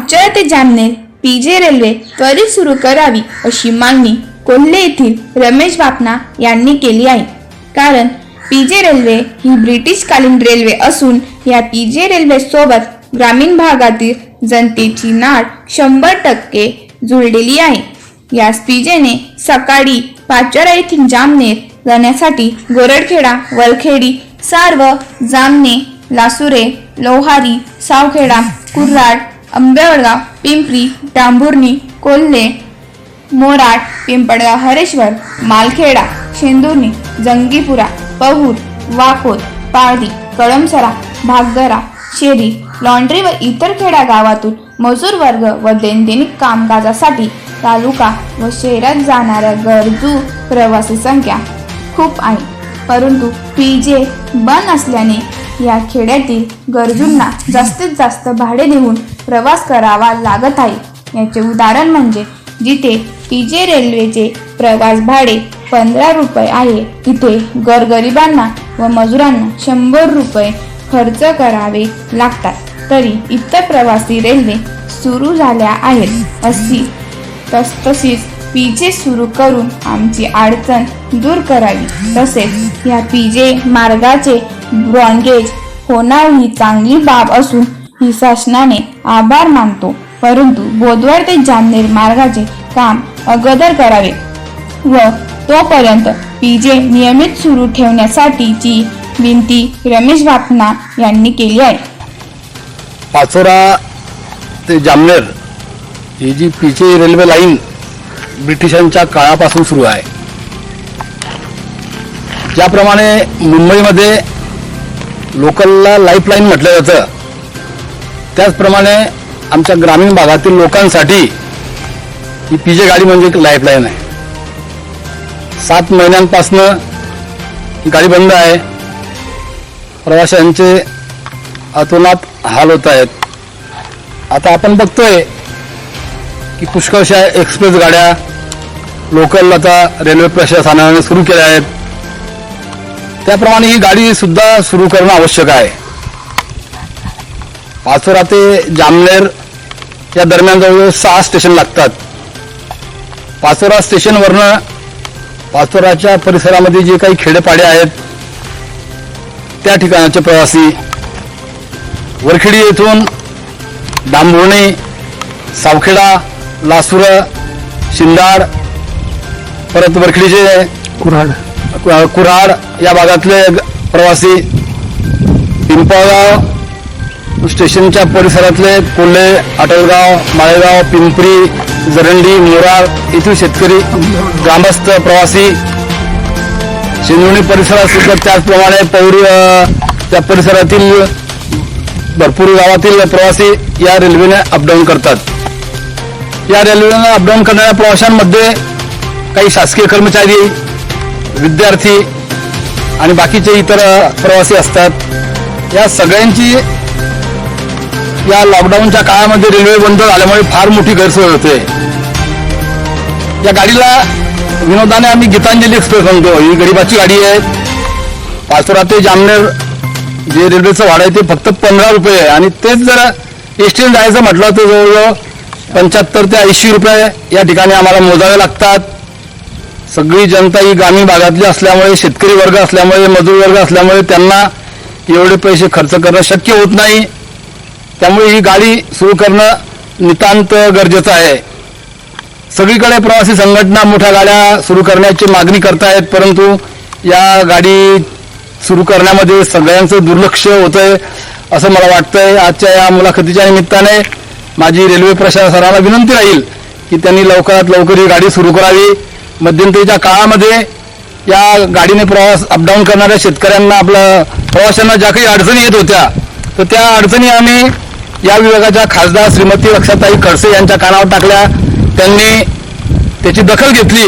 पाचोरा ते Jamner PJ railway त्वरित सुरू करावी अशी मागणी कोल्हे येथील रमेश बापना यांनी केली आहे। कारण पीजे रेल्वे ही ब्रिटिशकालीन रेल्वे असून या पीजे रेल्वे सोबत ग्रामीण भागातील जनतेची नाळ 100% जुळलेली आहे। या पीजेने सकाळी पाचोरा येथील जामनेर जाण्यासाठी गोरडखेडा, वलखेडी, सार्व, जामने, लासुरे, लोहारी, सावखेडा, कुर्राड, आंबेवडगाव, पिंपरी, डांबुर्णी, कोल्हे, मोराड, पिंपळगाव, हरेश्वर, मालखेडा, शेंदुर्णी, जंगीपुरा, पहूर, वाकोद, पाळदी, कळमसरा, भागदरा, शेरी, लॉन्ड्री व इतर खेडा गावातून मजूर वर्ग व दैनंदिन कामकाजासाठी तालुका व शहरात जाणाऱ्या गरजू प्रवासी संख्या खूप आहे। परंतु पीजे बंद असल्याने या खेड्यातील गरजूंना जास्तीत जास्त भाडे देऊन प्रवास करावा लागत आहे। याचे उदाहरण म्हणजे जिथे पीजे रेल्वेचे प्रवास भाडे 15 रुपये आहे तिथे गोरगरिबांना व मजुरांना 100 रुपये खर्च करावे लागतात। तरी इतर प्रवासी रेल्वे सुरू झाल्या आहेत तसेच पीजे सुरू करून आमची अडचण दूर करावी। तसेच या पीजे मार्गाचे ब्रॉडगेज होणार ही चांगली बाब असून ही शासनाने आभार मानतो। परंतु बोदवड ते जामनेर मार्गाचे काम अगोदर करावे व तोपर्यंत पीजे नियमित सुरू ठेवण्यासाठीची विनंती रमेश बापना यांनी केली आहे। पाचोरा ते जामनेर ही जी पीजे रेल्वे लाईन ब्रिटिशांच्या काळापासून सुरू आहे। ज्याप्रमाणे मुंबईमध्ये लोकलला लाईफलाईन म्हटलं जातं त्याचप्रमाणे आमच्या ग्रामीण भागातील लोकांसाठी ही पीजे गाडी म्हणजे एक लाईफलाईन आहे। 7 महिन्यांपासून ही गाडी बंद आहे। प्रवाशांचे अतोनात हाल होत आहेत। आता आपण बघतोय की पुष्कळशा एक्सप्रेस गाड्या लोकल आता रेल्वे प्रशासनाने सुरू केल्या आहेत। त्याप्रमाणे ही गाडी सुद्धा सुरू करणं आवश्यक आहे। पाचोरा ते जामनेर या दरम्यान जवळजवळ 6 स्टेशन लागतात। पाचोरा स्टेशनवरनं पाचोराच्या परिसरामध्ये जे काही खेडेपाडे आहेत त्या ठिकाणचे प्रवासी वरखेडी येथून डांबुर्णी, सावखेडा, लासूर, शिंदाड, परत वरखेडीचे कुऱ्हाड या भागातले प्रवासी, पिंपळगाव स्टेशनच्या परिसरातले कोल्हे, आटलगाव, माळेगाव, पिंपरी, जरंडी, मोराड येथील शेतकरी ग्रामस्थ प्रवासी, शेंदुर्णी परिसरात सुद्धा त्याचप्रमाणे पौरी त्या परिसरातील भरपूर गावातील प्रवासी या रेल्वेने अपडाऊन करतात। या रेल्वेने अपडाऊन करणाऱ्या प्रवाशांमध्ये काही शासकीय कर्मचारी, विद्यार्थी आणि बाकीचे इतर प्रवासी असतात। या सगळ्यांची या लॉकडाऊनच्या काळामध्ये रेल्वे बंद झाल्यामुळे फार मोठी गैरसोय होते। या गाडीला विनोदाने आम्ही गीतांजली एक्सप्रेस म्हणतो। ही गरीबाची गाडी आहे। पाचोरा ते जामनेर जे रेल्वेचं भाडं आहे ते फक्त 15 रुपये आहे आणि तेच जर एसटीने जायचं म्हटलं तर जवळजवळ 75 ते 80 रुपये या ठिकाणी आम्हाला मोजावे लागतात। सगळी जनता ही ग्रामीण भागातली असल्यामुळे, शेतकरी वर्ग असल्यामुळे, मजूर वर्ग असल्यामुळे त्यांना एवढे पैसे खर्च करणं शक्य होत नाही। त्यामुळे ही गाडी सुरू करणं नितांत गरजेचं आहे। सगळीकडे प्रवासी संघटना मोठ्या गाड्या सुरू करण्याची मागणी करतायत, परंतु या गाडी सुरू करण्यामध्ये सगळ्यांचं दुर्लक्ष होतंय असं मला वाटतंय। आजच्या या मुलाखतीच्या निमित्ताने माझी रेल्वे प्रशासनाला विनंती राहील की त्यांनी लवकरात लवकर ही गाडी सुरू करावी। मध्यंतरीच्या काळामध्ये या गाडीने प्रवास अपडाऊन करणाऱ्या शेतकऱ्यांना, आपल्या प्रवाशांना ज्या काही अडचणी येत होत्या तर त्या अडचणी आम्ही या विभागाच्या खासदार श्रीमती रक्षाताई खडसे यांच्या कानावर टाकल्या। त्यांनी त्याची दखल घेतली,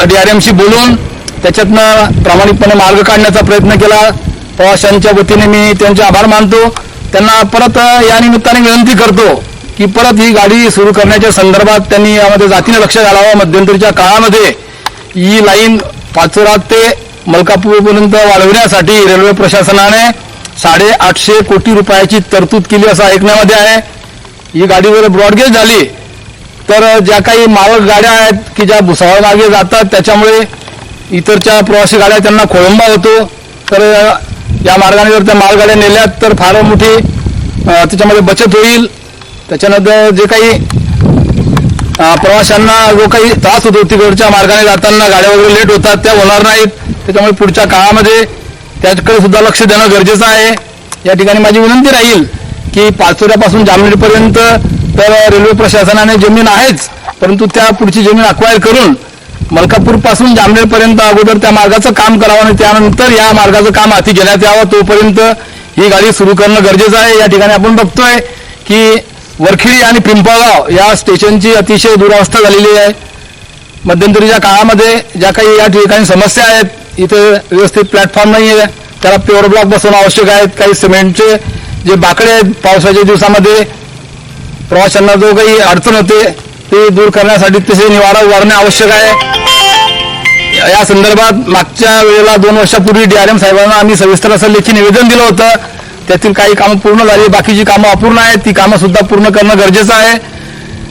DRMशी बोलून त्याच्यातनं प्रामाणिकपणे मार्ग काढण्याचा प्रयत्न केला। प्रवाशांच्या वतीने मी त्यांचे आभार मानतो। त्यांना परत या निमित्ताने विनंती करतो की परत ही गाडी सुरू करण्याच्या संदर्भात त्यांनी यामध्ये जातीने लक्ष घालावं। मध्यंतरीच्या काळामध्ये ही लाईन पाचोरा ते मलकापूरपर्यंत वाढवण्यासाठी रेल्वे प्रशासनाने 850 कोटी रुपयाची तरतूद केली असं ऐकण्यामध्ये आहे। ही गाडी जर ब्रॉडगेज झाली तर ज्या काही मालक गाड्या आहेत की ज्या भुसावळ मार्गे जातात त्याच्यामुळे इतरच्या प्रवासी गाड्या त्यांना खोळंबा होतो. तर या मार्गाने जर त्या मालगाड्या नेल्यात तर फार मोठी त्याच्यामध्ये बचत होईल. त्याच्यानंतर जे काही प्रवाशांना जो काही त्रास होतो तिकडच्या मार्गाने जाताना गाड्या वगैरे लेट होतात त्या होणार नाहीत. त्याच्यामुळे पुढच्या काळामध्ये त्याकडे सुद्धा लक्ष देणं गरजेचं आहे. या ठिकाणी माझी विनंती राहील की पाचोऱ्यापासून जामनेरपर्यंत तर रेल्वे प्रशासनाने जमीन आहेच, परंतु त्या पुढची जमीन अक्वायर करून मलकापूरपासून जामनेरपर्यंत अगोदर त्या मार्गाचं काम करावं आणि त्यानंतर या मार्गाचं काम हाती घेण्यात यावं. तोपर्यंत ही गाडी सुरू करणं गरजेचं आहे. या ठिकाणी आपण बघतोय की वरखिडी आणि पिंपळगाव या स्टेशनची अतिशय दुरावस्था झालेली आहे. मध्यंतरीच्या काळामध्ये ज्या काही या ठिकाणी समस्या आहेत, इथे व्यवस्थित प्लॅटफॉर्म नाही आहे, त्याला प्युअर ब्लॉक बसवणं आवश्यक आहे. काही सिमेंटचे जे बाकडे आहेत पावसाच्या दिवसामध्ये प्रवाशांना जो काही अडचण होते ते दूर करण्यासाठी तसे निवारा उभारणे आवश्यक आहे. या संदर्भात मागच्या वेळेला 2 वर्षापूर्वी DRM साहेबांना आम्ही सविस्तर असं लेखी निवेदन दिलं होतं. त्यातील काही कामं पूर्ण झाली, बाकीची कामं अपूर्ण आहेत. ती कामं सुद्धा पूर्ण करणं गरजेचं आहे.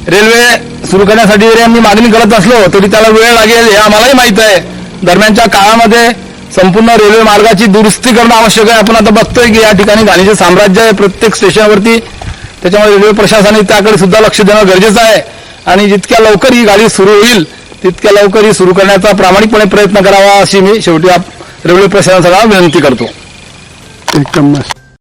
रेल्वे सुरू करण्यासाठी जरी आम्ही मागणी करत असलो तरी त्याला वेळ लागेल हे आम्हालाही माहीत आहे. दरम्यानच्या काळामध्ये संपूर्ण रेल्वे मार्गाची दुरुस्ती करणं आवश्यक आहे. आपण आता बघतोय की या ठिकाणी घाणीचे साम्राज्य आहे प्रत्येक स्टेशनवरती. त्याच्यामुळे रेल्वे प्रशासनाने त्याकडे सुद्धा लक्ष देणं गरजेचं आहे आणि जितक्या लवकर ही गाडी सुरू होईल तितक्या लवकर ही सुरू करण्याचा प्रामाणिकपणे प्रयत्न करावा अशी मी शेवटी रेल्वे प्रशासनाला विनंती करतो. एकदम मस्त.